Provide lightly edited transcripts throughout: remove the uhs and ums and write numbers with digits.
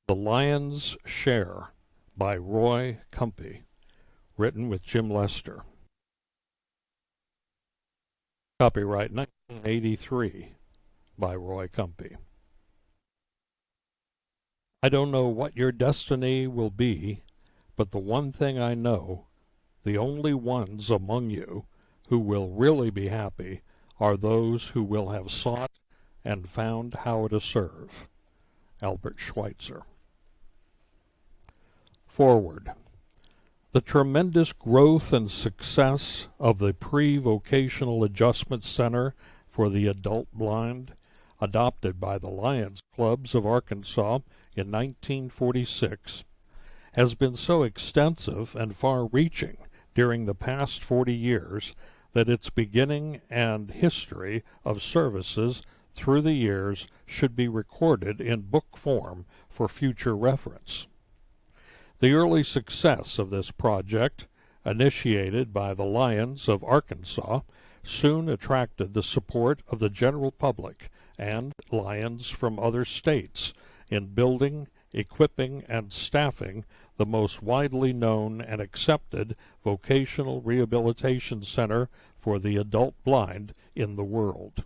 The Lion's Share by Roy Kumpe, written with Jim Lester. Copyright 1983 by Roy Kumpe. I don't know what your destiny will be, but the one thing I know, the only ones among you who will really be happy are those who will have sought and found how to serve. Albert Schweitzer. Forward. The tremendous growth and success of the Pre-Vocational Adjustment Center for the Adult Blind, adopted by the Lions Clubs of Arkansas in 1946, has been so extensive and far-reaching during the past 40 years that its beginning and history of services through the years should be recorded in book form for future reference. The early success of this project, initiated by the Lions of Arkansas, soon attracted the support of the general public and Lions from other states in building, equipping, and staffing the most widely known and accepted vocational rehabilitation center for the adult blind in the world.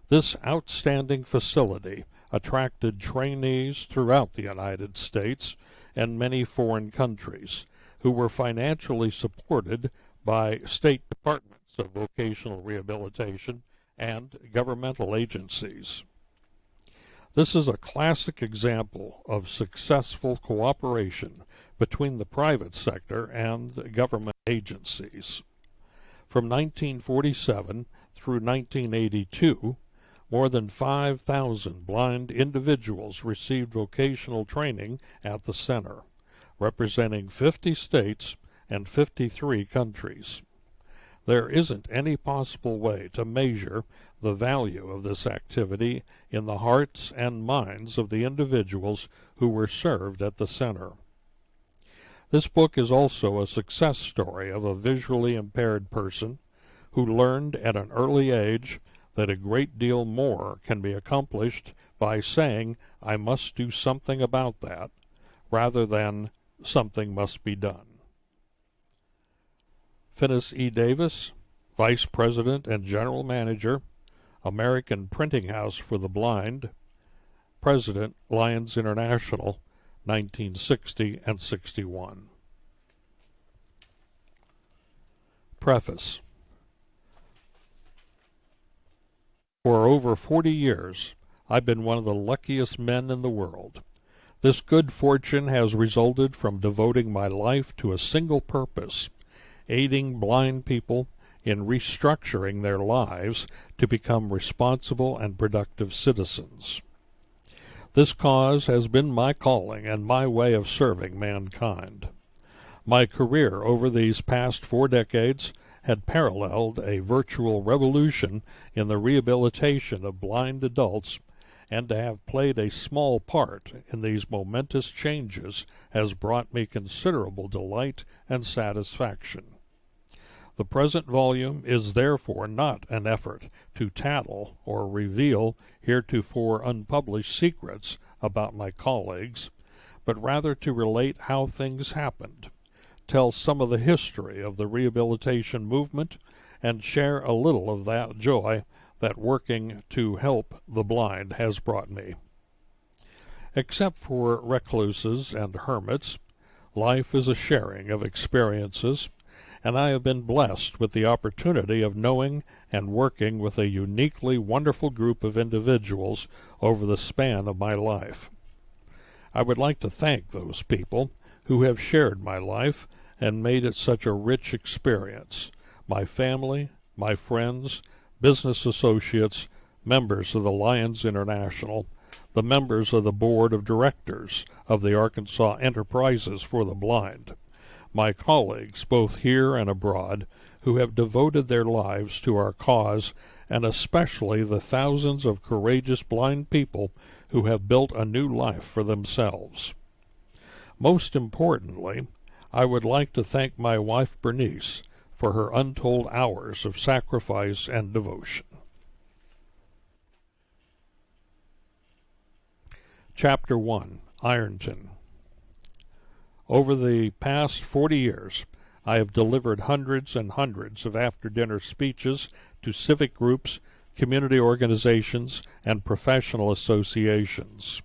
This outstanding facility attracted trainees throughout the United States and many foreign countries, who were financially supported by state departments of vocational rehabilitation and governmental agencies. This is a classic example of successful cooperation between the private sector and government agencies. From 1947 through 1982, more than 5,000 blind individuals received vocational training at the center, representing 50 states and 53 countries. There isn't any possible way to measure the value of this activity in the hearts and minds of the individuals who were served at the center. This book is also a success story of a visually impaired person who learned at an early age that a great deal more can be accomplished by saying, "I must do something about that," rather than "something must be done." Finis E. Davis, Vice President and General Manager, American Printing House for the Blind, President, Lions International, 1960 and 61. Preface. For over 40 years, I've been one of the luckiest men in the world. This good fortune has resulted from devoting my life to a single purpose, aiding blind people in restructuring their lives to become responsible and productive citizens. This cause has been my calling and my way of serving mankind. My career over these past 4 decades had paralleled a virtual revolution in the rehabilitation of blind adults, and to have played a small part in these momentous changes has brought me considerable delight and satisfaction. The present volume is therefore not an effort to tattle or reveal heretofore unpublished secrets about my colleagues, but rather to relate how things happened, tell some of the history of the rehabilitation movement, and share a little of that joy that working to help the blind has brought me. Except for recluses and hermits, life is a sharing of experiences, and I have been blessed with the opportunity of knowing and working with a uniquely wonderful group of individuals over the span of my life. I would like to thank those people who have shared my life and made it such a rich experience: my family, my friends, business associates, members of the Lions International, the members of the Board of Directors of the Arkansas Enterprises for the Blind, my colleagues both here and abroad who have devoted their lives to our cause, and especially the thousands of courageous blind people who have built a new life for themselves. Most importantly, I would like to thank my wife Bernice for her untold hours of sacrifice and devotion. Chapter 1. Ironton. Over the past 40 years, I have delivered hundreds and hundreds of after-dinner speeches to civic groups, community organizations, and professional associations.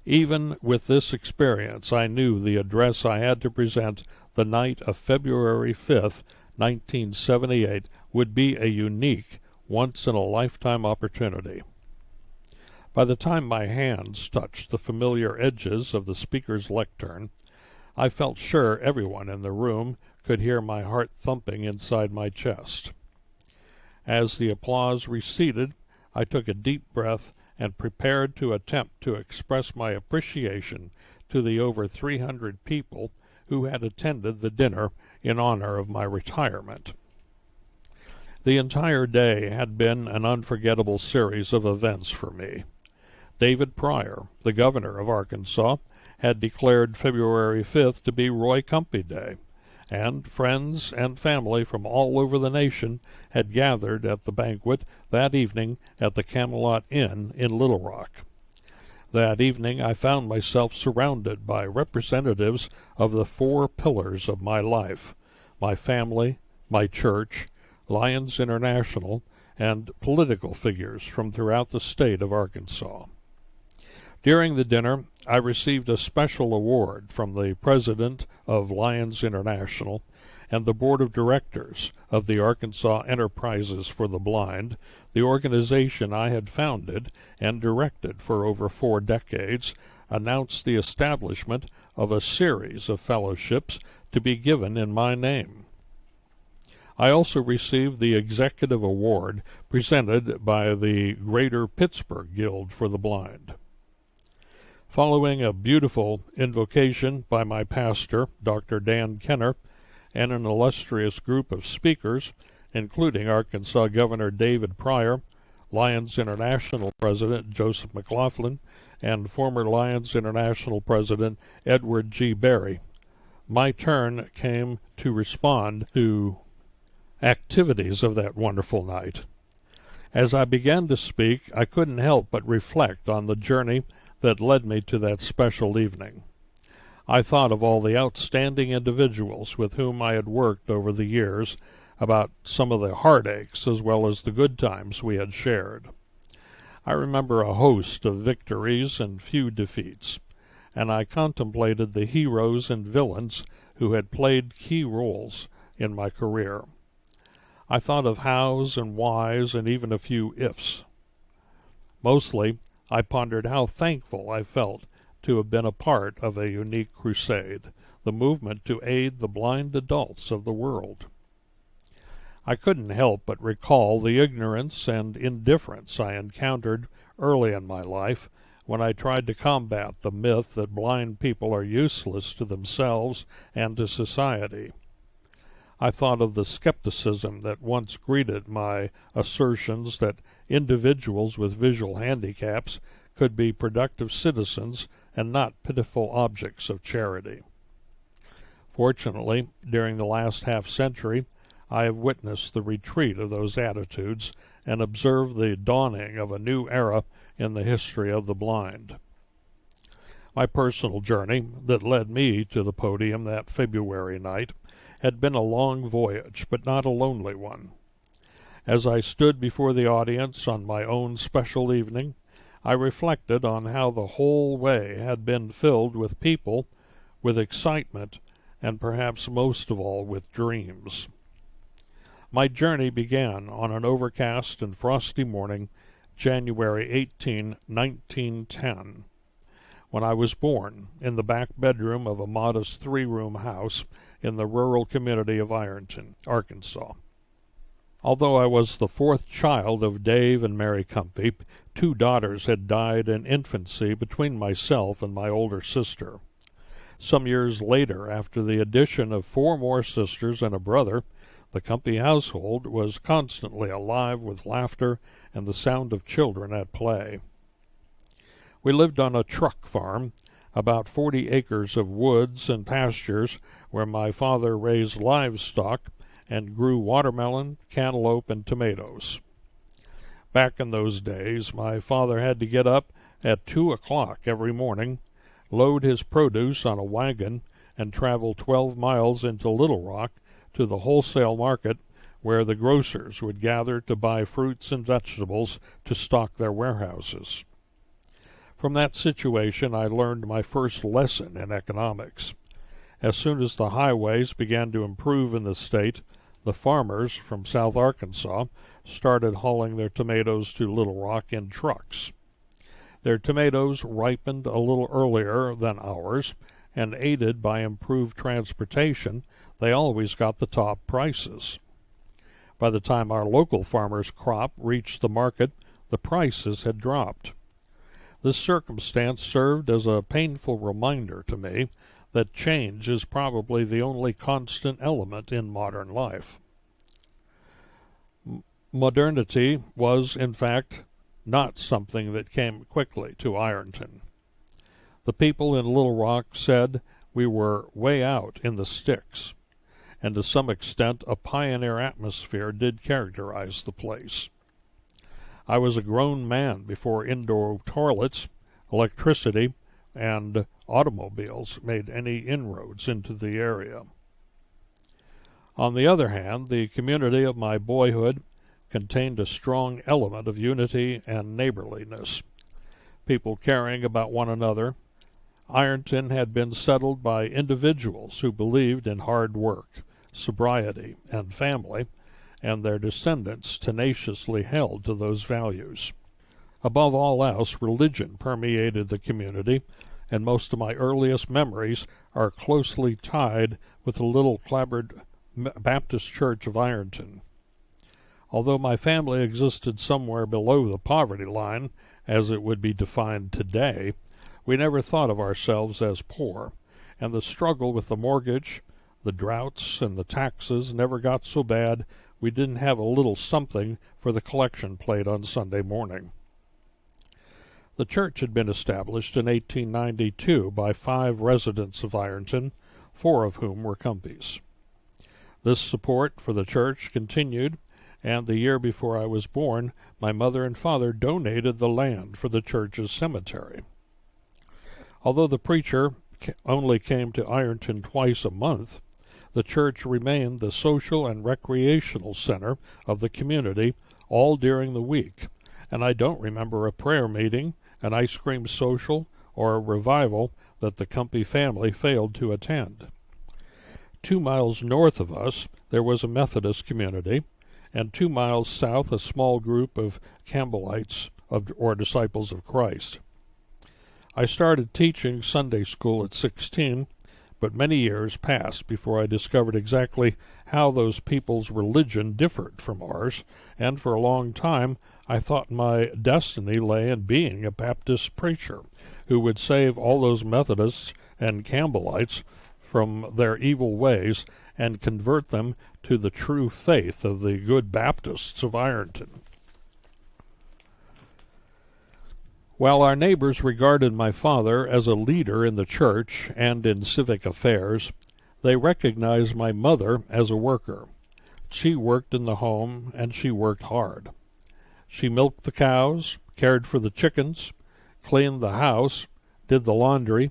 Even with this experience, I knew the address I had to present the night of February 5th, 1978, would be a unique, once-in-a-lifetime opportunity. By the time my hands touched the familiar edges of the speaker's lectern, I felt sure everyone in the room could hear my heart thumping inside my chest. As the applause receded, I took a deep breath and prepared to attempt to express my appreciation to the over 300 people who had attended the dinner in honor of my retirement. The entire day had been an unforgettable series of events for me. David Pryor, the governor of Arkansas, had declared February 5th to be Roy Kumpe Day, and friends and family from all over the nation had gathered at the banquet that evening at the Camelot Inn in Little Rock. That evening I found myself surrounded by representatives of the four pillars of my life: my family, my church, Lions International, and political figures from throughout the state of Arkansas. During the dinner, I received a special award from the president of Lions International and the board of directors of the Arkansas Enterprises for the Blind, the organization I had founded and directed for over 4 decades, announced the establishment of a series of fellowships to be given in my name. I also received the executive award presented by the Greater Pittsburgh Guild for the Blind. Following a beautiful invocation by my pastor, Dr. Dan Kenner, and an illustrious group of speakers, including Arkansas Governor David Pryor, Lions International President Joseph McLaughlin, and former Lions International President Edward G. Berry, my turn came to respond to activities of that wonderful night. As I began to speak, I couldn't help but reflect on the journey that led me to that special evening. I thought of all the outstanding individuals with whom I had worked over the years, about some of the heartaches as well as the good times we had shared. I remember a host of victories and few defeats, and I contemplated the heroes and villains who had played key roles in my career. I thought of hows and whys and even a few ifs. Mostly, I pondered how thankful I felt to have been a part of a unique crusade, the movement to aid the blind adults of the world. I couldn't help but recall the ignorance and indifference I encountered early in my life when I tried to combat the myth that blind people are useless to themselves and to society. I thought of the skepticism that once greeted my assertions that individuals with visual handicaps could be productive citizens and not pitiful objects of charity. Fortunately, during the last half-century, I have witnessed the retreat of those attitudes and observed the dawning of a new era in the history of the blind. My personal journey that led me to the podium that February night had been a long voyage, but not a lonely one. As I stood before the audience on my own special evening, I reflected on how the whole way had been filled with people, with excitement, and perhaps most of all with dreams. My journey began on an overcast and frosty morning, January 18, 1910, when I was born in the back bedroom of a modest 3-room house in the rural community of Ironton, Arkansas. Although I was the 4th child of Dave and Mary Kumpe, 2 daughters had died in infancy between myself and my older sister. Some years later, after the addition of 4 more sisters and a brother, the Kumpe household was constantly alive with laughter and the sound of children at play. We lived on a truck farm, about 40 acres of woods and pastures, where my father raised livestock and grew watermelon, cantaloupe, and tomatoes. Back in those days, my father had to get up at 2 o'clock every morning, load his produce on a wagon, and travel 12 miles into Little Rock to the wholesale market where the grocers would gather to buy fruits and vegetables to stock their warehouses. From that situation, I learned my first lesson in economics. As soon as the highways began to improve in the state, the farmers from South Arkansas started hauling their tomatoes to Little Rock in trucks. Their tomatoes ripened a little earlier than ours, and aided by improved transportation, they always got the top prices. By the time our local farmers' crop reached the market, the prices had dropped. This circumstance served as a painful reminder to me that change is probably the only constant element in modern life. Modernity was, in fact, not something that came quickly to Ironton. The people in Little Rock said we were way out in the sticks, and to some extent a pioneer atmosphere did characterize the place. I was a grown man before indoor toilets, electricity, and automobiles made any inroads into the area. On the other hand, the community of my boyhood contained a strong element of unity and neighborliness, people caring about one another. Ironton had been settled by individuals who believed in hard work, sobriety, and family, and their descendants tenaciously held to those values. Above all else, religion permeated the community, and most of my earliest memories are closely tied with the little clapboard Baptist Church of Ironton. Although my family existed somewhere below the poverty line, as it would be defined today, we never thought of ourselves as poor, and the struggle with the mortgage, the droughts, and the taxes never got so bad we didn't have a little something for the collection plate on Sunday morning. The church had been established in 1892 by 5 residents of Ironton, 4 of whom were Kumpes. This support for the church continued, and the year before I was born, my mother and father donated the land for the church's cemetery. Although the preacher only came to Ironton twice a month, the church remained the social and recreational center of the community all during the week, and I don't remember a prayer meeting, an ice cream social, or a revival that the Kumpe family failed to attend. 2 miles north of us, there was a Methodist community, and 2 miles south, a small group of Campbellites or Disciples of Christ. I started teaching Sunday school at 16, but many years passed before I discovered exactly how those people's religion differed from ours, and for a long time I thought my destiny lay in being a Baptist preacher who would save all those Methodists and Campbellites from their evil ways and convert them to the true faith of the good Baptists of Ironton. While our neighbors regarded my father as a leader in the church and in civic affairs, they recognized my mother as a worker. She worked in the home, and she worked hard. She milked the cows, cared for the chickens, cleaned the house, did the laundry,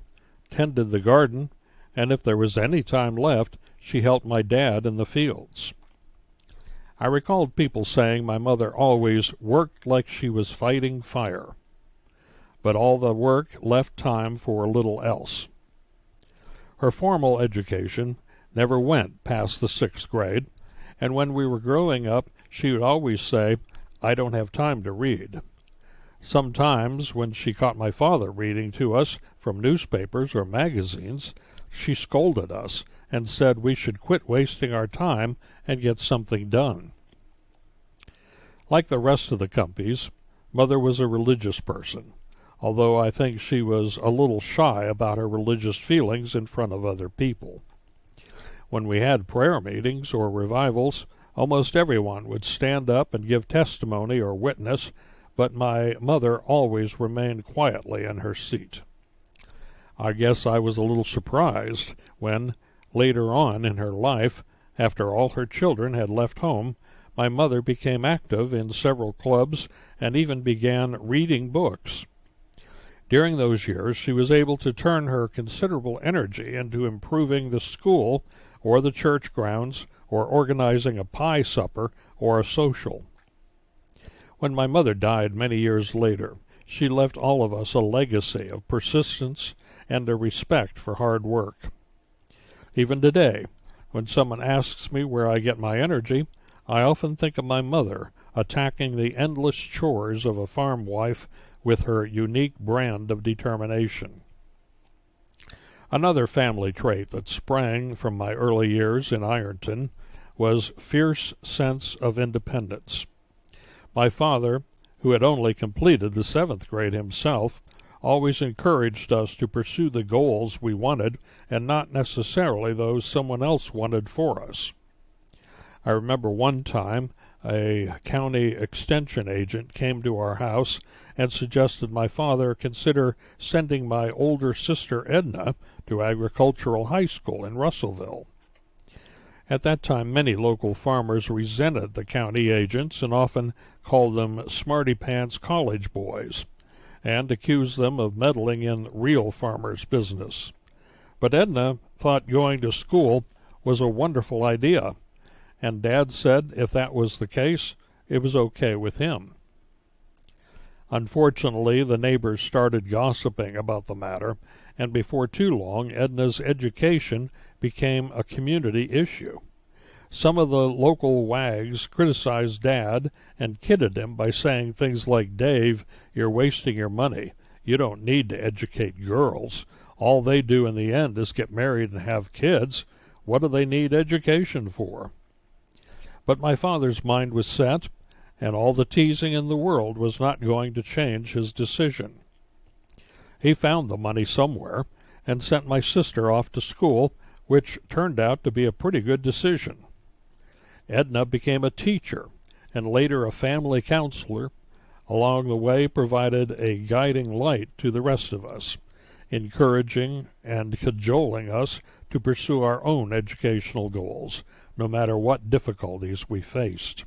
tended the garden, and if there was any time left, she helped my dad in the fields. I recalled people saying my mother always worked like she was fighting fire, but all the work left time for a little else. Her formal education never went past the 6th grade, and when we were growing up, she would always say, "I don't have time to read." Sometimes, when she caught my father reading to us from newspapers or magazines, she scolded us and said we should quit wasting our time and get something done. Like the rest of the Kumpes, Mother was a religious person, although I think she was a little shy about her religious feelings in front of other people. When we had prayer meetings or revivals, almost everyone would stand up and give testimony or witness, but my mother always remained quietly in her seat. I guess I was a little surprised when, later on in her life, after all her children had left home, my mother became active in several clubs and even began reading books. During those years, she was able to turn her considerable energy into improving the school or the church grounds or organizing a pie supper or a social. When my mother died many years later, she left all of us a legacy of persistence and a respect for hard work. Even today, when someone asks me where I get my energy, I often think of my mother attacking the endless chores of a farm wife with her unique brand of determination. Another family trait that sprang from my early years in Ironton was fierce sense of independence. My father, who had only completed the 7th grade himself, always encouraged us to pursue the goals we wanted and not necessarily those someone else wanted for us. I remember one time a county extension agent came to our house and suggested my father consider sending my older sister Edna to agricultural high school in Russellville. At that time, many local farmers resented the county agents and often called them smarty-pants college boys and accused them of meddling in real farmers' business. But Edna thought going to school was a wonderful idea, and Dad said if that was the case, it was okay with him. Unfortunately, the neighbors started gossiping about the matter, and before too long, Edna's education became a community issue. Some of the local wags criticized Dad and kidded him by saying things like, "Dave, you're wasting your money. You don't need to educate girls. All they do in the end is get married and have kids. What do they need education for?" But my father's mind was set, and all the teasing in the world was not going to change his decision. He found the money somewhere and sent my sister off to school, which turned out to be a pretty good decision. Edna became a teacher and later a family counselor. Along the way provided a guiding light to the rest of us, encouraging and cajoling us to pursue our own educational goals, no matter what difficulties we faced.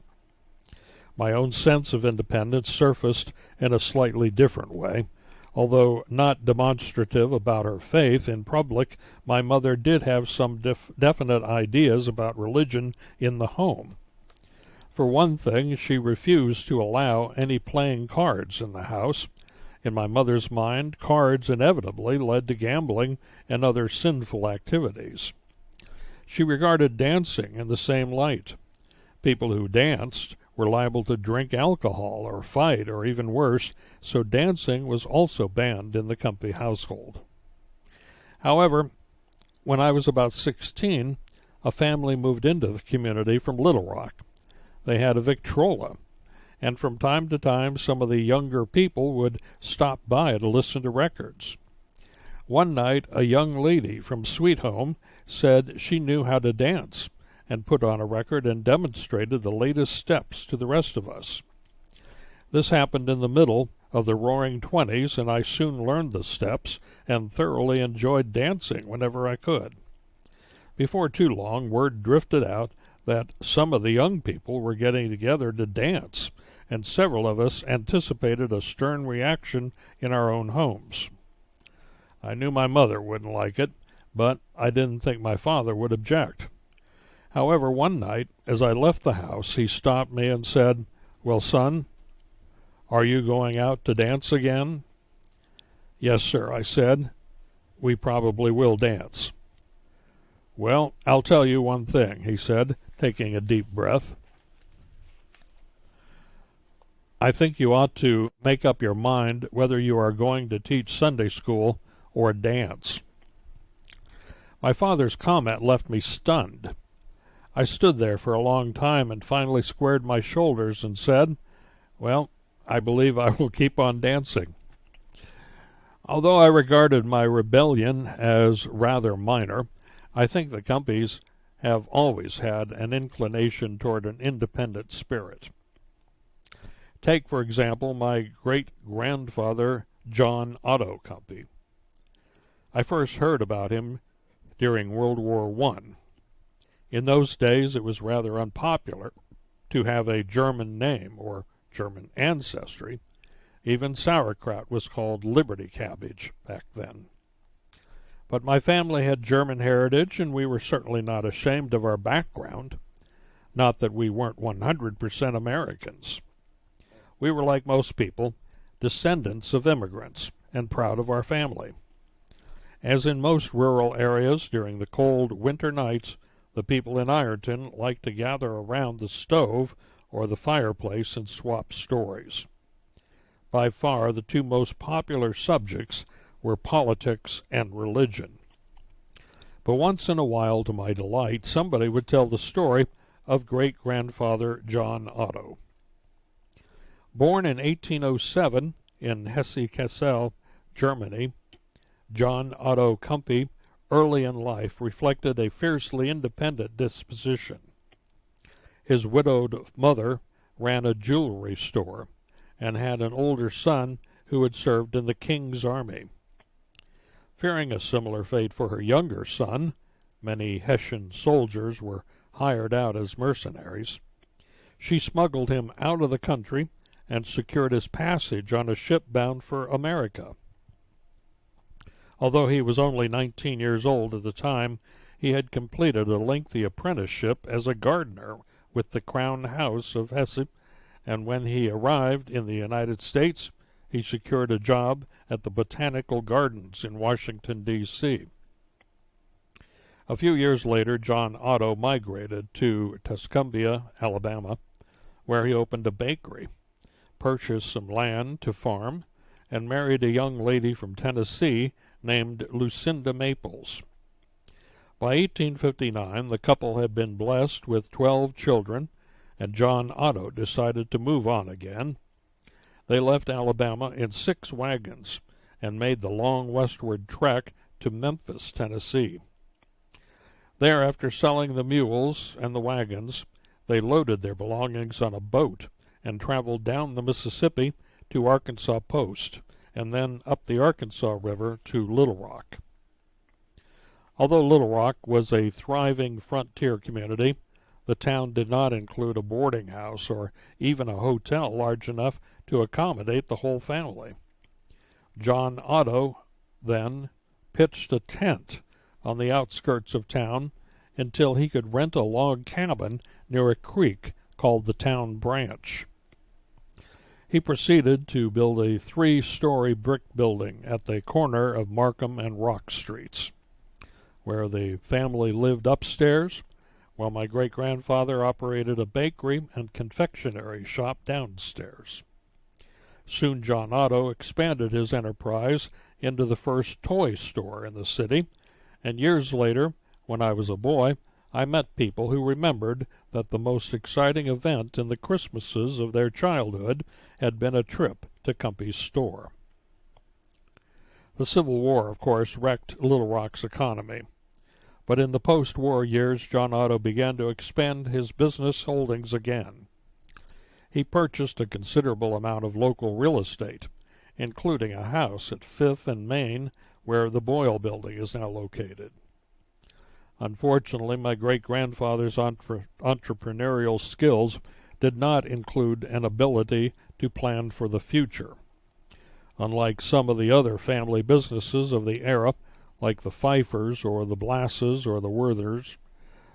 My own sense of independence surfaced in a slightly different way. Although not demonstrative about her faith in public, my mother did have some definite ideas about religion in the home. For one thing, she refused to allow any playing cards in the house. In my mother's mind, cards inevitably led to gambling and other sinful activities. She regarded dancing in the same light. People who danced were liable to drink alcohol or fight or even worse, so dancing was also banned in the Kumpe household. However, when I was about 16, a family moved into the community from Little Rock. They had a Victrola, and from time to time some of the younger people would stop by to listen to records. One night, a young lady from Sweet Home said she knew how to dance, and put on a record and demonstrated the latest steps to the rest of us. This happened in the middle of the Roaring '20s, and I soon learned the steps and thoroughly enjoyed dancing whenever I could. Before too long, word drifted out that some of the young people were getting together to dance, and several of us anticipated a stern reaction in our own homes. I knew my mother wouldn't like it, but I didn't think my father would object. However, one night, as I left the house, he stopped me and said, "Well, son, are you going out to dance again?" "Yes, sir," I said. "We probably will dance." "Well, I'll tell you one thing," he said, taking a deep breath. "I think you ought to make up your mind whether you are going to teach Sunday school or dance." My father's comment left me stunned. I stood there for a long time and finally squared my shoulders and said, "Well, I believe I will keep on dancing." Although I regarded my rebellion as rather minor, I think the Kumpes have always had an inclination toward an independent spirit. Take, for example, my great-grandfather, John Otto Kumpe. I first heard about him during World War I. In those days, it was rather unpopular to have a German name or German ancestry, Even sauerkraut was called Liberty cabbage back then. But my family had German heritage, and we were certainly not ashamed of our background. Not that we weren't 100% Americans. We were, like most people, descendants of immigrants, and proud of our family. As in most rural areas, during the cold winter nights, the people in Ironton liked to gather around the stove or the fireplace and swap stories. By far, the two most popular subjects were politics and religion. But once in a while, to my delight, somebody would tell the story of great-grandfather John Otto. Born in 1807 in Hesse-Kassel, Germany, John Otto Kumpe, early in life, reflected a fiercely independent disposition. His widowed mother ran a jewelry store and had an older son who had served in the King's Army. Fearing a similar fate for her younger son, many Hessian soldiers were hired out as mercenaries, she smuggled him out of the country and secured his passage on a ship bound for America. Although he was only 19 years old at the time, he had completed a lengthy apprenticeship as a gardener with the Crown House of Hesse, and when he arrived in the United States, he secured a job at the Botanical Gardens in Washington, D.C. A few years later, John Otto migrated to Tuscumbia, Alabama, where he opened a bakery, purchased some land to farm, and married a young lady from Tennessee named Lucinda Maples. By 1859, the couple had been blessed with 12 children, and John Otto decided to move on again. They left Alabama in 6 wagons and made the long westward trek to Memphis, Tennessee. There, after selling the mules and the wagons, they loaded their belongings on a boat and traveled down the Mississippi to Arkansas Post, and then up the Arkansas River to Little Rock. Although Little Rock was a thriving frontier community, the town did not include a boarding house or even a hotel large enough to accommodate the whole family. John Otto then pitched a tent on the outskirts of town until he could rent a log cabin near a creek called the Town Branch. He proceeded to build a 3-story brick building at the corner of Markham and Rock Streets, where the family lived upstairs, while my great-grandfather operated a bakery and confectionery shop downstairs. Soon John Otto expanded his enterprise into the first toy store in the city, and years later, when I was a boy, I met people who remembered that the most exciting event in the Christmases of their childhood had been a trip to Kumpe's store. The Civil War, of course, wrecked Little Rock's economy. But in the post-war years, John Otto began to expand his business holdings again. He purchased a considerable amount of local real estate, including a house at 5th and Main, where the Boyle Building is now located. Unfortunately, my great-grandfather's entrepreneurial skills did not include an ability to plan for the future. Unlike some of the other family businesses of the era, like the Pfeiffers or the Blasses or the Werthers,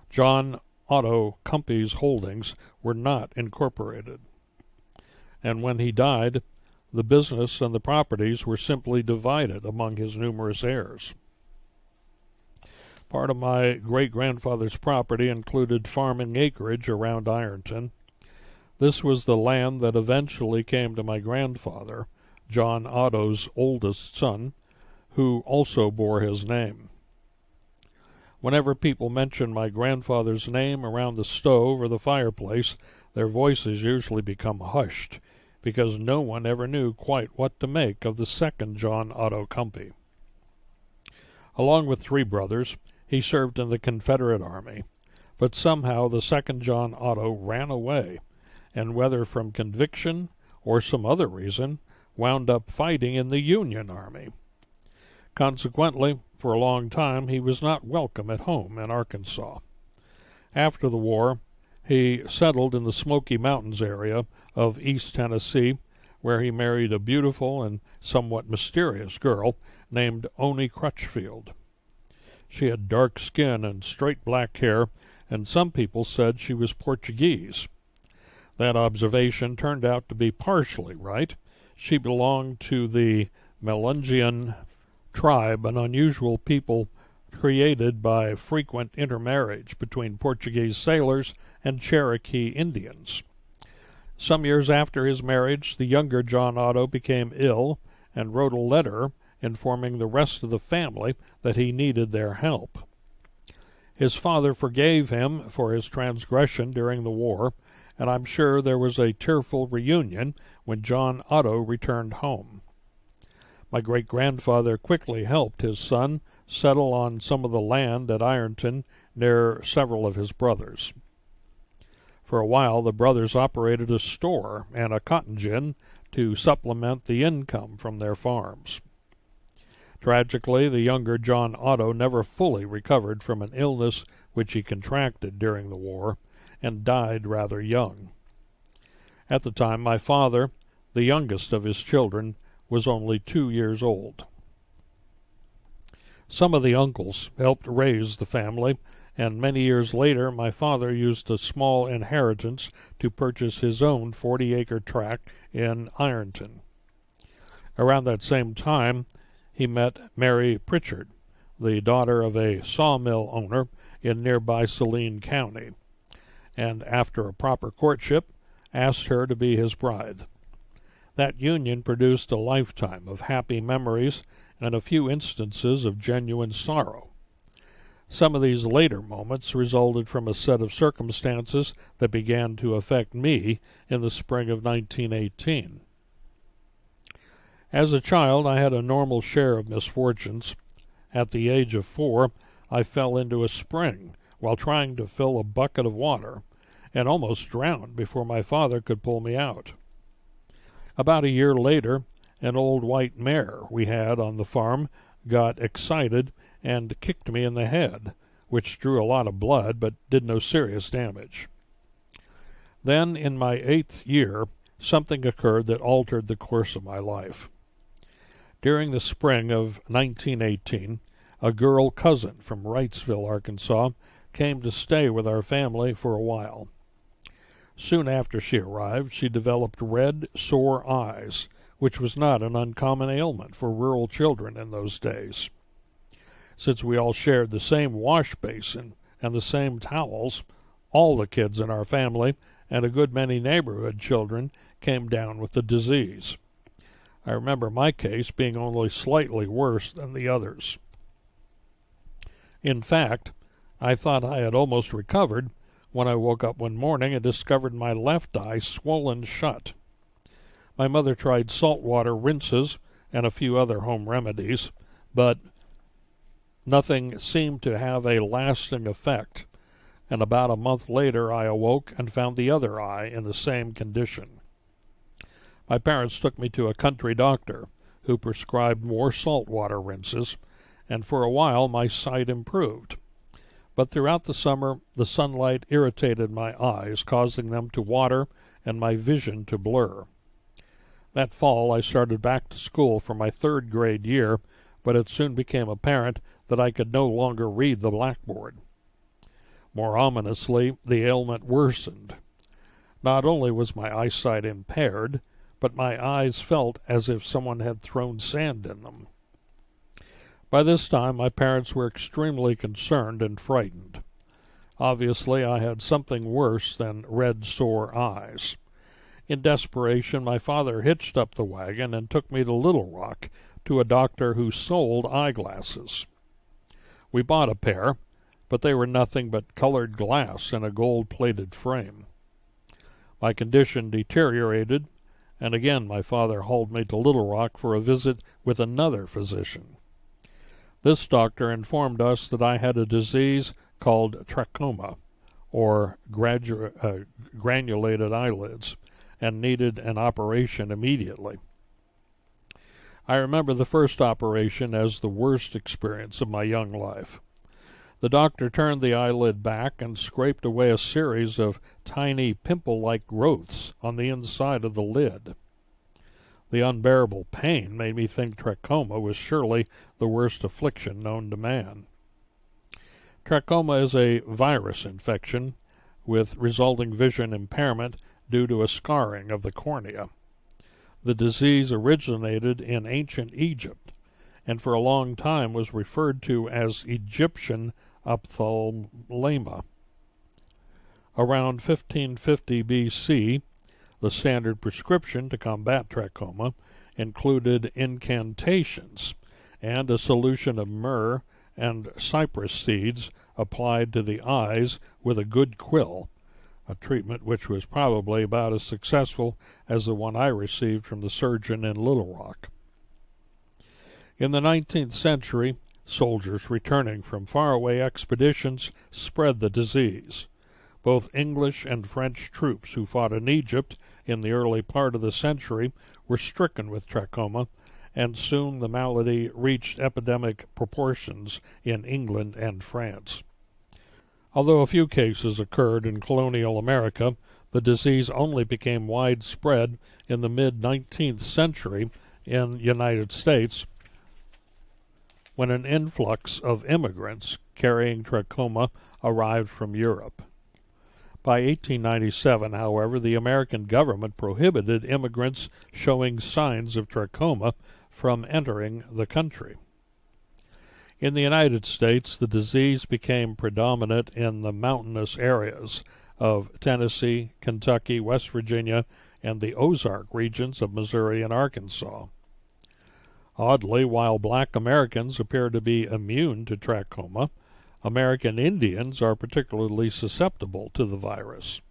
John Otto Kumpe's holdings were not incorporated. And when he died, the business and the properties were simply divided among his numerous heirs. Part of my great-grandfather's property included farming acreage around Ironton. This was the land that eventually came to my grandfather, John Otto's oldest son, who also bore his name. Whenever people mention my grandfather's name around the stove or the fireplace, their voices usually become hushed, because no one ever knew quite what to make of the second John Otto Kumpe. Along with 3 brothers, he served in the Confederate Army, but somehow the second John Otto ran away, and whether from conviction or some other reason, wound up fighting in the Union Army. Consequently, for a long time, he was not welcome at home in Arkansas. After the war, he settled in the Smoky Mountains area of East Tennessee, where he married a beautiful and somewhat mysterious girl named Oni Crutchfield. She had dark skin and straight black hair, and some people said she was Portuguese. That observation turned out to be partially right. She belonged to the Melungeon tribe, an unusual people created by frequent intermarriage between Portuguese sailors and Cherokee Indians. Some years after his marriage, the younger John Otto became ill and wrote a letter informing the rest of the family that he needed their help. His father forgave him for his transgression during the war, and I'm sure there was a tearful reunion when John Otto returned home. My great-grandfather quickly helped his son settle on some of the land at Ironton near several of his brothers. For a while, the brothers operated a store and a cotton gin to supplement the income from their farms. Tragically, the younger John Otto never fully recovered from an illness which he contracted during the war, and died rather young. At the time, my father, the youngest of his children, was only 2 years old. Some of the uncles helped raise the family, and many years later my father used a small inheritance to purchase his own 40-acre tract in Ironton. Around that same time, he met Mary Pritchard, the daughter of a sawmill owner in nearby Saline County, and after a proper courtship, asked her to be his bride. That union produced a lifetime of happy memories and a few instances of genuine sorrow. Some of these later moments resulted from a set of circumstances that began to affect me in the spring of 1918. As a child, I had a normal share of misfortunes. At the age of 4, I fell into a spring while trying to fill a bucket of water, and almost drowned before my father could pull me out. About a year later, an old white mare we had on the farm got excited and kicked me in the head, which drew a lot of blood but did no serious damage. Then, in my 8th year, something occurred that altered the course of my life. During the spring of 1918, a girl cousin from Wrightsville, Arkansas, came to stay with our family for a while. Soon after she arrived, she developed red, sore eyes, which was not an uncommon ailment for rural children in those days. Since we all shared the same wash basin and the same towels, all the kids in our family and a good many neighborhood children came down with the disease. I remember my case being only slightly worse than the others. In fact, I thought I had almost recovered when I woke up one morning and discovered my left eye swollen shut. My mother tried saltwater rinses and a few other home remedies, but nothing seemed to have a lasting effect, and about a month later I awoke and found the other eye in the same condition. My parents took me to a country doctor who prescribed more saltwater rinses, and for a while my sight improved. But throughout the summer, the sunlight irritated my eyes, causing them to water and my vision to blur. That fall, I started back to school for my 3rd grade year, but it soon became apparent that I could no longer read the blackboard. More ominously, the ailment worsened. Not only was my eyesight impaired, but my eyes felt as if someone had thrown sand in them. By this time, my parents were extremely concerned and frightened. Obviously, I had something worse than red, sore eyes. In desperation, my father hitched up the wagon and took me to Little Rock to a doctor who sold eyeglasses. We bought a pair, but they were nothing but colored glass in a gold-plated frame. My condition deteriorated, and again my father hauled me to Little Rock for a visit with another physician. This doctor informed us that I had a disease called tracoma, or granulated eyelids, and needed an operation immediately. I remember the first operation as the worst experience of my young life. The doctor turned the eyelid back and scraped away a series of tiny pimple-like growths on the inside of the lid. The unbearable pain made me think trachoma was surely the worst affliction known to man. Trachoma is a virus infection with resulting vision impairment due to a scarring of the cornea. The disease originated in ancient Egypt and for a long time was referred to as Egyptian ophthalmia. Around 1550 BC, the standard prescription to combat trachoma included incantations and a solution of myrrh and cypress seeds applied to the eyes with a good quill, a treatment which was probably about as successful as the one I received from the surgeon in Little Rock. In the 19th century, soldiers returning from faraway expeditions spread the disease. Both English and French troops who fought in Egypt in the early part of the century were stricken with trachoma, and soon the malady reached epidemic proportions in England and France. Although a few cases occurred in colonial America, the disease only became widespread in the mid-19th century in the United States when an influx of immigrants carrying trachoma arrived from Europe. By 1897, however, the American government prohibited immigrants showing signs of trachoma from entering the country. In the United States, the disease became predominant in the mountainous areas of Tennessee, Kentucky, West Virginia, and the Ozark regions of Missouri and Arkansas. Oddly, while black Americans appear to be immune to trachoma, American Indians are particularly susceptible to the virus.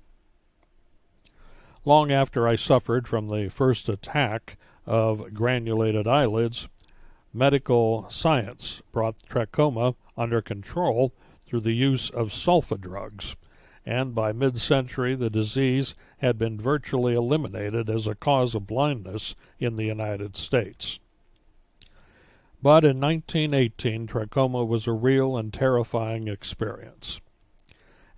Long after I suffered from the first attack of granulated eyelids, medical science brought trachoma under control through the use of sulfa drugs, and by mid-century the disease had been virtually eliminated as a cause of blindness in the United States. But in 1918, trachoma was a real and terrifying experience.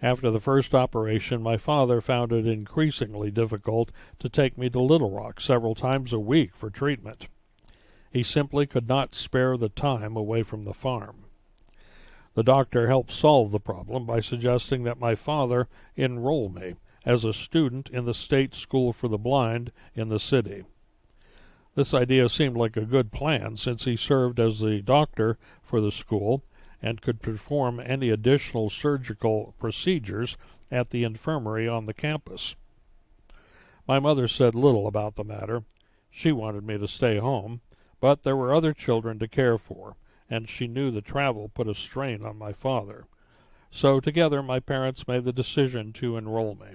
After the first operation, my father found it increasingly difficult to take me to Little Rock several times a week for treatment. He simply could not spare the time away from the farm. The doctor helped solve the problem by suggesting that my father enroll me as a student in the State School for the Blind in the city. This idea seemed like a good plan, since he served as the doctor for the school and could perform any additional surgical procedures at the infirmary on the campus. My mother said little about the matter. She wanted me to stay home, but there were other children to care for, and she knew the travel put a strain on my father. So together my parents made the decision to enroll me.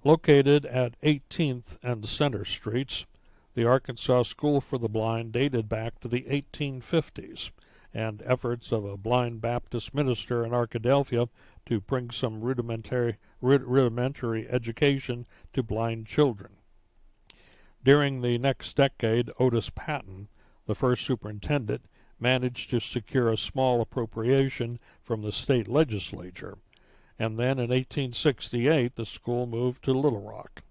Located at 18th and Center Streets, the Arkansas School for the Blind dated back to the 1850s, and efforts of a blind Baptist minister in Arkadelphia to bring some rudimentary education to blind children. During the next decade, Otis Patton, the first superintendent, managed to secure a small appropriation from the state legislature, and then in 1868 the school moved to Little Rock.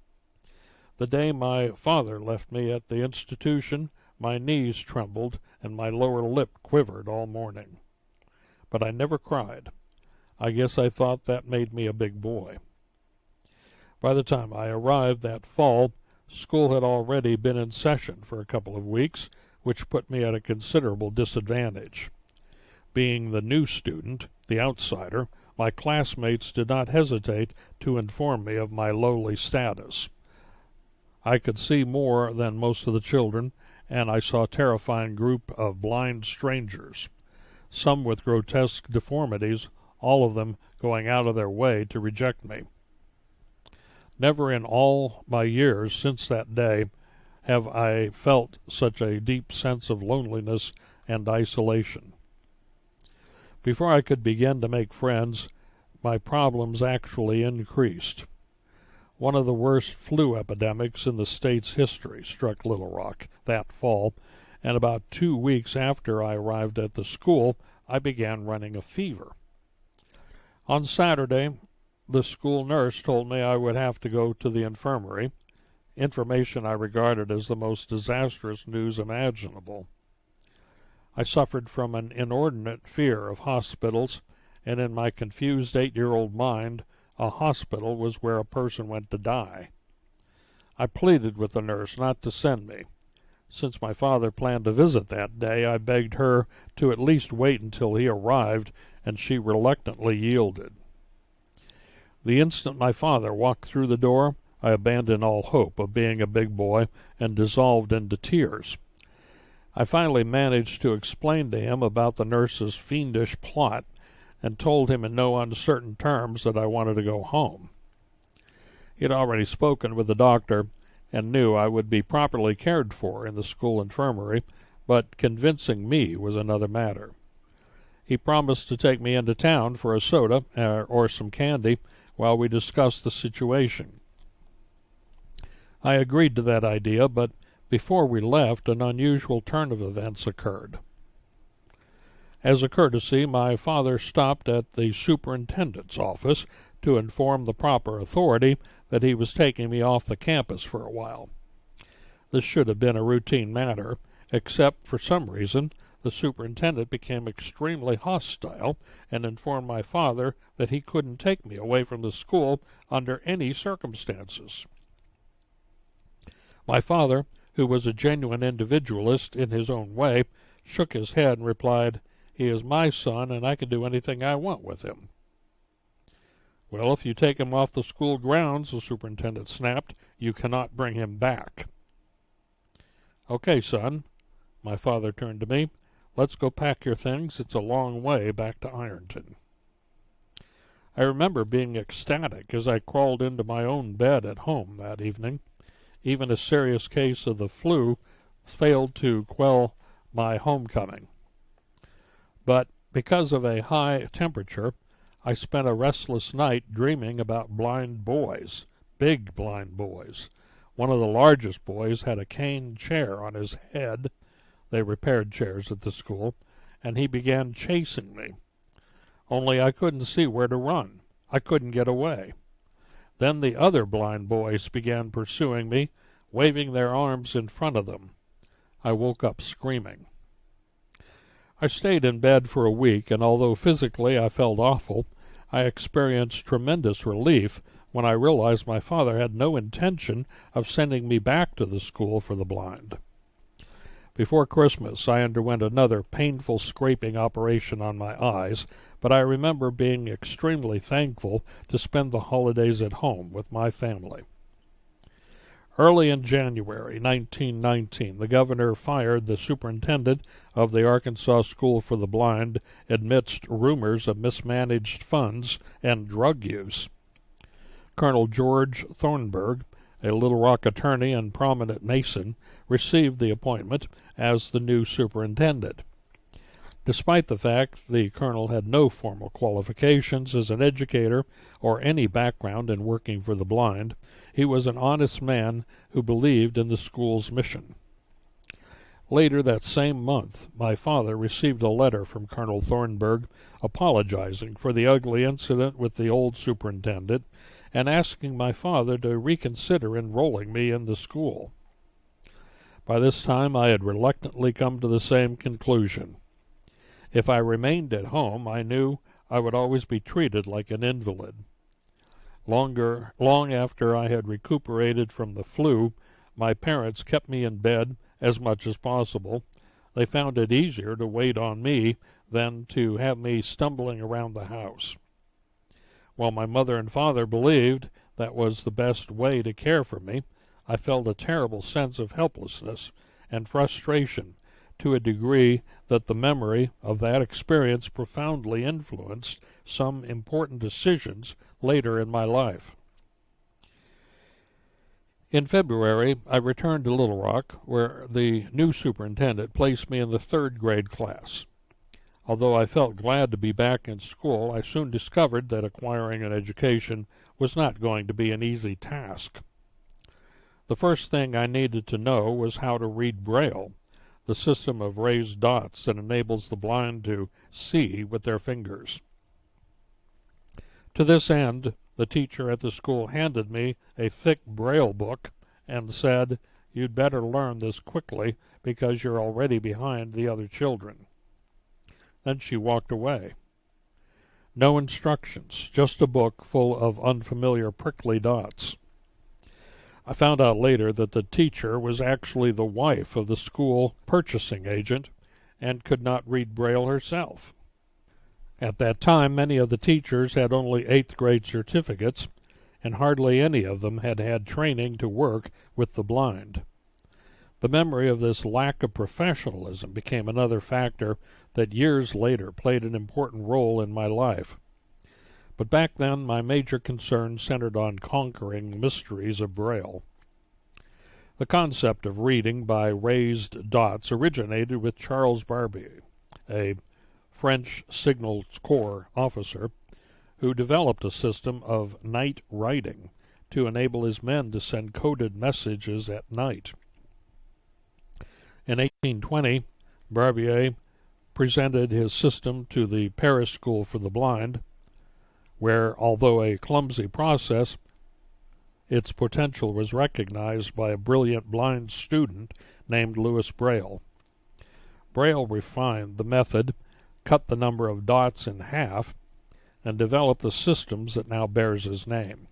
The day my father left me at the institution, my knees trembled and my lower lip quivered all morning. But I never cried. I guess I thought that made me a big boy. By the time I arrived that fall, school had already been in session for a couple of weeks, which put me at a considerable disadvantage. Being the new student, the outsider, my classmates did not hesitate to inform me of my lowly status. I could see more than most of the children, and I saw a terrifying group of blind strangers, some with grotesque deformities, all of them going out of their way to reject me. Never in all my years since that day have I felt such a deep sense of loneliness and isolation. Before I could begin to make friends, my problems actually increased. One of the worst flu epidemics in the state's history struck Little Rock that fall, and about 2 weeks after I arrived at the school, I began running a fever. On Saturday, the school nurse told me I would have to go to the infirmary. information I regarded as the most disastrous news imaginable. I suffered from an inordinate fear of hospitals, and in my confused 8-year-old mind, a hospital was where a person went to die. I pleaded with the nurse not to send me. Since my father planned to visit that day, I begged her to at least wait until he arrived, and she reluctantly yielded. The instant my father walked through the door, I abandoned all hope of being a big boy and dissolved into tears. I finally managed to explain to him about the nurse's fiendish plot and told him in no uncertain terms that I wanted to go home. He had already spoken with the doctor and knew I would be properly cared for in the school infirmary, but convincing me was another matter. He promised to take me into town for a soda or some candy while we discussed the situation. I agreed to that idea, but before we left, an unusual turn of events occurred. As a courtesy, my father stopped at the superintendent's office to inform the proper authority that he was taking me off the campus for a while. This should have been a routine matter, except for some reason the superintendent became extremely hostile and informed my father that he couldn't take me away from the school under any circumstances. My father, who was a genuine individualist in his own way, shook his head and replied, "He is my son, and I can do anything I want with him." "Well, if you take him off the school grounds," the superintendent snapped, "you cannot bring him back." "Okay, son," my father turned to me, "let's go pack your things. It's a long way back to Ironton." I remember being ecstatic as I crawled into my own bed at home that evening. Even a serious case of the flu failed to quell my homecoming. But because of a high temperature, I spent a restless night dreaming about blind boys, big blind boys. One of the largest boys had a cane chair on his head. They repaired chairs at the school, and he began chasing me. Only I couldn't see where to run. I couldn't get away. Then the other blind boys began pursuing me, waving their arms in front of them. I woke up screaming. I stayed in bed for a week, and although physically I felt awful, I experienced tremendous relief when I realized my father had no intention of sending me back to the school for the blind. Before Christmas, I underwent another painful scraping operation on my eyes, but I remember being extremely thankful to spend the holidays at home with my family. Early in January 1919, the governor fired the superintendent of the Arkansas School for the Blind amidst rumors of mismanaged funds and drug use. Colonel George Thornburg, a Little Rock attorney and prominent Mason, received the appointment as the new superintendent. Despite the fact the colonel had no formal qualifications as an educator or any background in working for the blind, he was an honest man who believed in the school's mission. Later that same month, my father received a letter from Colonel Thornburg apologizing for the ugly incident with the old superintendent and asking my father to reconsider enrolling me in the school. By this time I had reluctantly come to the same conclusion. If I remained at home, I knew I would always be treated like an invalid. Long after I had recuperated from the flu, my parents kept me in bed as much as possible. They found it easier to wait on me than to have me stumbling around the house. While my mother and father believed that was the best way to care for me, I felt a terrible sense of helplessness and frustration to a degree that the memory of that experience profoundly influenced some important decisions later in my life. In February, I returned to Little Rock, where the new superintendent placed me in the 3rd grade class. Although I felt glad to be back in school, I soon discovered that acquiring an education was not going to be an easy task. The first thing I needed to know was how to read Braille, the system of raised dots that enables the blind to see with their fingers. To this end, the teacher at the school handed me a thick Braille book and said, "You'd better learn this quickly because you're already behind the other children." Then she walked away. No instructions, just a book full of unfamiliar prickly dots. I found out later that the teacher was actually the wife of the school purchasing agent and could not read Braille herself. At that time, many of the teachers had only 8th grade certificates, and hardly any of them had had training to work with the blind. The memory of this lack of professionalism became another factor that years later played an important role in my life. But back then, my major concern centered on conquering mysteries of Braille. The concept of reading by raised dots originated with Charles Barbier, a French Signal Corps officer who developed a system of night writing to enable his men to send coded messages at night. In 1820, Barbier presented his system to the Paris School for the Blind, where, although a clumsy process, its potential was recognized by a brilliant blind student named Louis Braille. Braille refined the method, cut the number of dots in half, and developed the systems that now bears his name.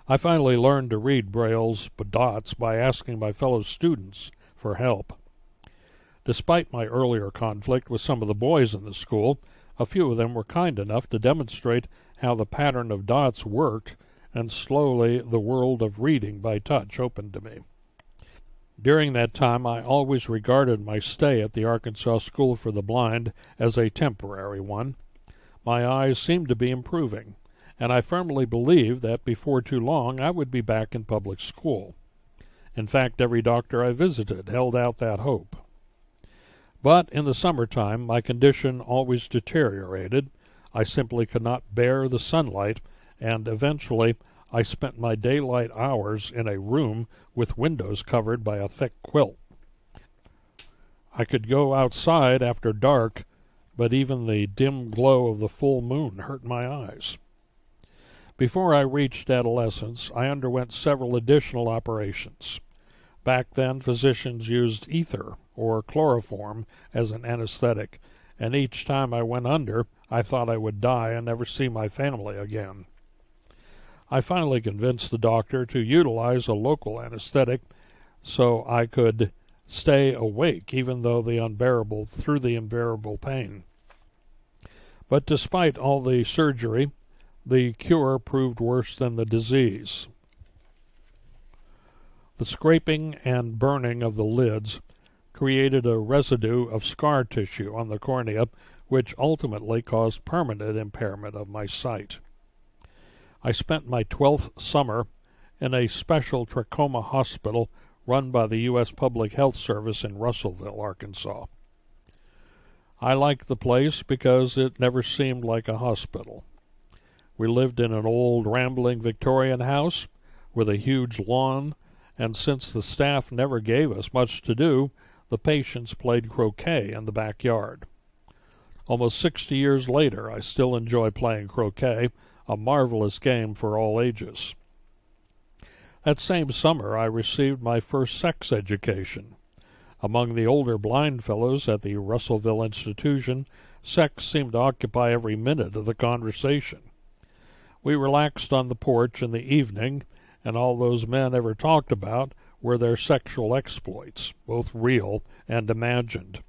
I finally learned to read Braille's dots by asking my fellow students for help. Despite my earlier conflict with some of the boys in the school, a few of them were kind enough to demonstrate how the pattern of dots worked, and slowly the world of reading by touch opened to me. During that time, I always regarded my stay at the Arkansas School for the Blind as a temporary one. My eyes seemed to be improving, and I firmly believed that before too long I would be back in public school. In fact, every doctor I visited held out that hope. But in the summertime, my condition always deteriorated. I simply could not bear the sunlight, and eventually I spent my daylight hours in a room with windows covered by a thick quilt. I could go outside after dark, but even the dim glow of the full moon hurt my eyes. Before I reached adolescence, I underwent several additional operations. Back then, physicians used ether or chloroform as an anesthetic, and each time I went under, I thought I would die and never see my family again. I finally convinced the doctor to utilize a local anesthetic so I could stay awake even through the unbearable pain. But despite all the surgery, the cure proved worse than the disease. The scraping and burning of the lids created a residue of scar tissue on the cornea, which ultimately caused permanent impairment of my sight. I spent my 12th summer in a special tracoma hospital run by the U.S. Public Health Service in Russellville, Arkansas. I liked the place because it never seemed like a hospital. We lived in an old, rambling Victorian house with a huge lawn, and since the staff never gave us much to do, the patients played croquet in the backyard. Almost 60 years later, I still enjoy playing croquet, a marvelous game for all ages. That same summer, I received my first sex education. Among the older blind fellows at the Russellville institution, sex seemed to occupy every minute of the conversation. We relaxed on the porch in the evening, and all those men ever talked about were their sexual exploits, both real and imagined.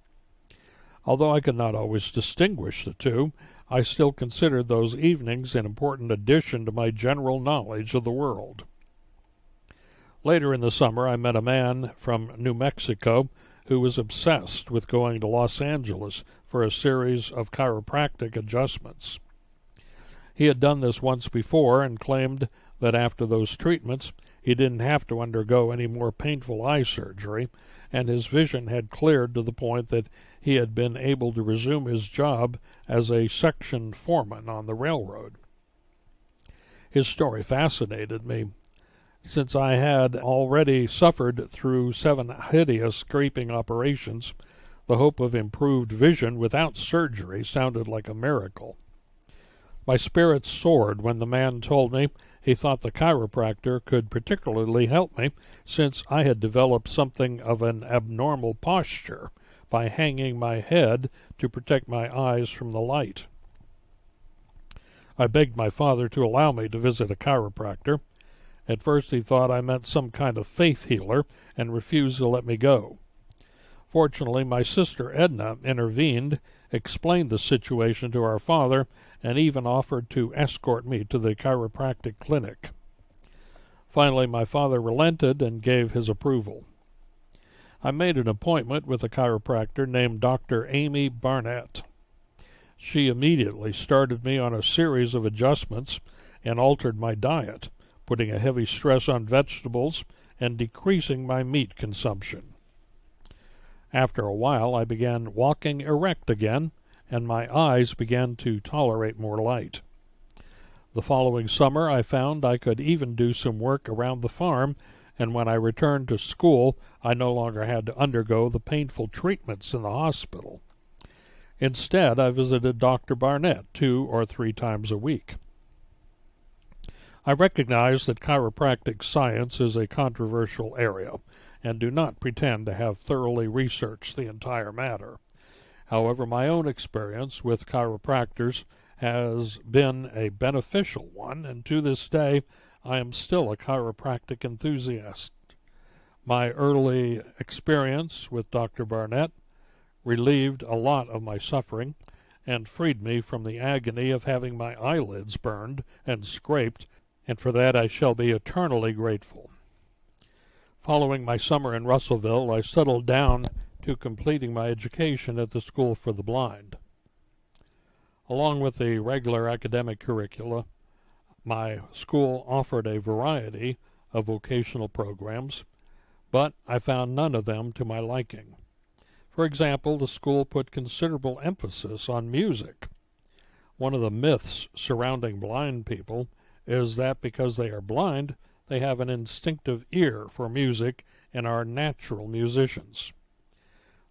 Although I could not always distinguish the two, I still considered those evenings an important addition to my general knowledge of the world. Later in the summer, I met a man from New Mexico who was obsessed with going to Los Angeles for a series of chiropractic adjustments. He had done this once before and claimed that after those treatments he didn't have to undergo any more painful eye surgery, and his vision had cleared to the point that he had been able to resume his job as a section foreman on the railroad. His story fascinated me. Since I had already suffered through 7 hideous scraping operations, the hope of improved vision without surgery sounded like a miracle. My spirits soared when the man told me He thought the chiropractor could particularly help me, since I had developed something of an abnormal posture by hanging my head to protect my eyes from the light. I begged my father to allow me to visit a chiropractor. At first he thought I meant some kind of faith healer and refused to let me go. Fortunately, my sister Edna intervened, explained the situation to our father, and even offered to escort me to the chiropractic clinic. Finally, my father relented and gave his approval. I made an appointment with a chiropractor named Dr. Amy Barnett. She immediately started me on a series of adjustments and altered my diet, putting a heavy stress on vegetables and decreasing my meat consumption. After a while, I began walking erect again, and my eyes began to tolerate more light. The following summer, I found I could even do some work around the farm, and when I returned to school, I no longer had to undergo the painful treatments in the hospital. Instead, I visited Dr. Barnett 2 or 3 times a week. I recognize that chiropractic science is a controversial area, and do not pretend to have thoroughly researched the entire matter. However, my own experience with chiropractors has been a beneficial one, and to this day I am still a chiropractic enthusiast. My early experience with Dr. Barnett relieved a lot of my suffering and freed me from the agony of having my eyelids burned and scraped, and for that I shall be eternally grateful. Following my summer in Russellville, I settled down to completing my education at the School for the Blind. Along with the regular academic curricula, my school offered a variety of vocational programs, but I found none of them to my liking. For example, the school put considerable emphasis on music. One of the myths surrounding blind people is that because they are blind, they have an instinctive ear for music and are natural musicians.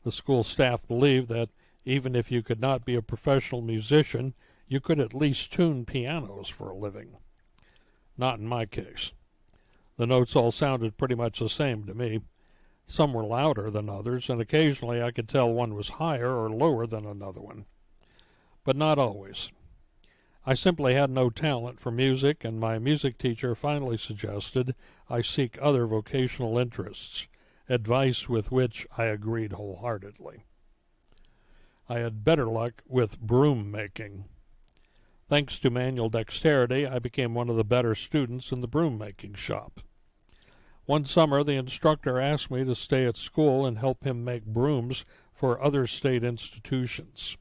The school staff believed that even if you could not be a professional musician, you could at least tune pianos for a living. Not in my case. The notes all sounded pretty much the same to me. Some were louder than others, and occasionally I could tell one was higher or lower than another one. But not always. I simply had no talent for music, and my music teacher finally suggested I seek other vocational interests, advice with which I agreed wholeheartedly. I had better luck with broom making. Thanks to manual dexterity, I became one of the better students in the broom making shop. One summer, the instructor asked me to stay at school and help him make brooms for other state institutions.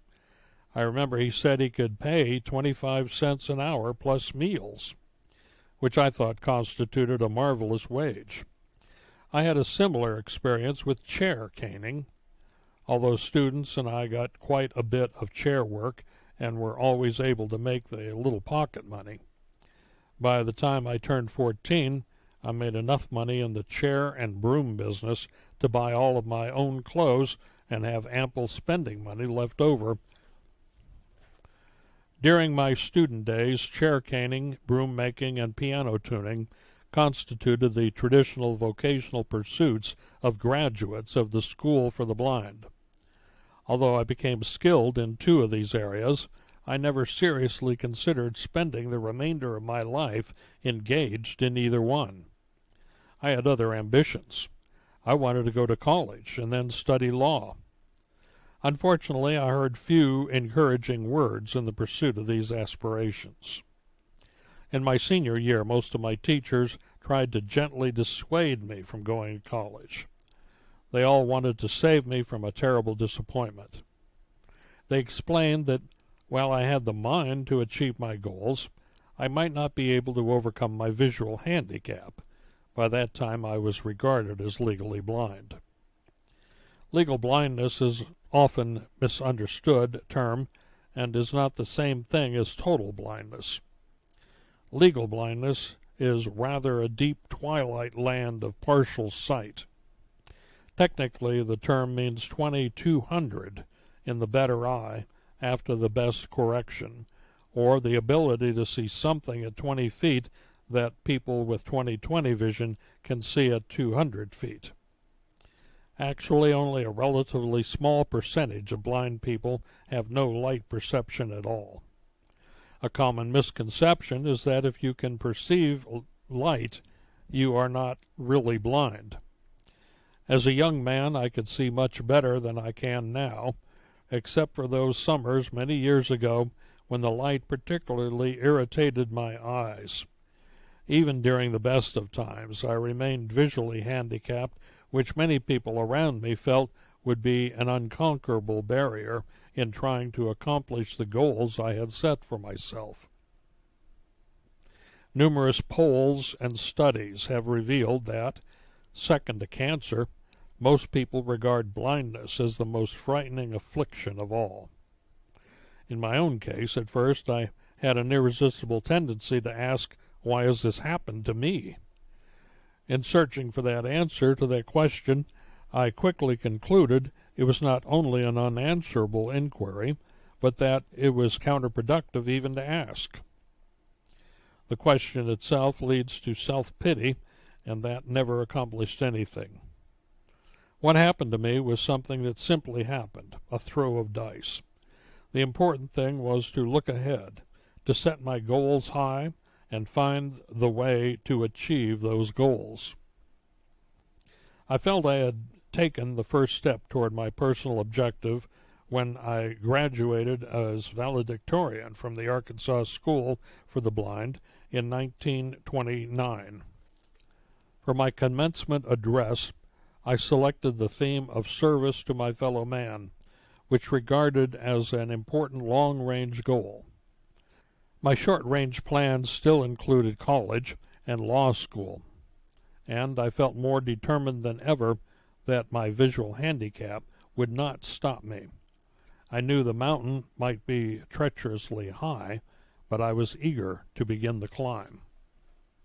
I remember he said he could pay 25 cents an hour plus meals, which I thought constituted a marvelous wage. I had a similar experience with chair caning. Although students and I got quite a bit of chair work and were always able to make the little pocket money. By the time I turned 14, I made enough money in the chair and broom business to buy all of my own clothes and have ample spending money left over. During my student days, chair caning, broom making, and piano tuning constituted the traditional vocational pursuits of graduates of the School for the Blind. Although I became skilled in 2 of these areas, I never seriously considered spending the remainder of my life engaged in either one. I had other ambitions. I wanted to go to college and then study law. Unfortunately, I heard few encouraging words in the pursuit of these aspirations. In my senior year, most of my teachers tried to gently dissuade me from going to college. They all wanted to save me from a terrible disappointment. They explained that while I had the mind to achieve my goals, I might not be able to overcome my visual handicap. By that time, I was regarded as legally blind. Legal blindness is often misunderstood term and is not the same thing as total blindness. Legal blindness is rather a deep twilight land of partial sight. Technically, the term means 20/200 in the better eye after the best correction, or the ability to see something at 20 feet that people with 20/20 vision can see at 200 feet. Actually, only a relatively small percentage of blind people have no light perception at all. A common misconception is that if you can perceive light, you are not really blind. As a young man, I could see much better than I can now, except for those summers many years ago when the light particularly irritated my eyes. Even during the best of times, I remained visually handicapped, which many people around me felt would be an unconquerable barrier in trying to accomplish the goals I had set for myself. Numerous polls and studies have revealed that, second to cancer, most people regard blindness as the most frightening affliction of all. In my own case, at first, I had an irresistible tendency to ask, why has this happened to me? In searching for that answer to that question, I quickly concluded it was not only an unanswerable inquiry, but that it was counterproductive even to ask. The question itself leads to self-pity, and that never accomplished anything. What happened to me was something that simply happened, a throw of dice. The important thing was to look ahead, to set my goals high, and find the way to achieve those goals. I felt I had taken the first step toward my personal objective when I graduated as valedictorian from the Arkansas School for the Blind in 1929. For my commencement address, I selected the theme of service to my fellow man, which regarded as an important long-range goal. My short-range plans still included college and law school, and I felt more determined than ever that my visual handicap would not stop me. I knew the mountain might be treacherously high, but I was eager to begin the climb.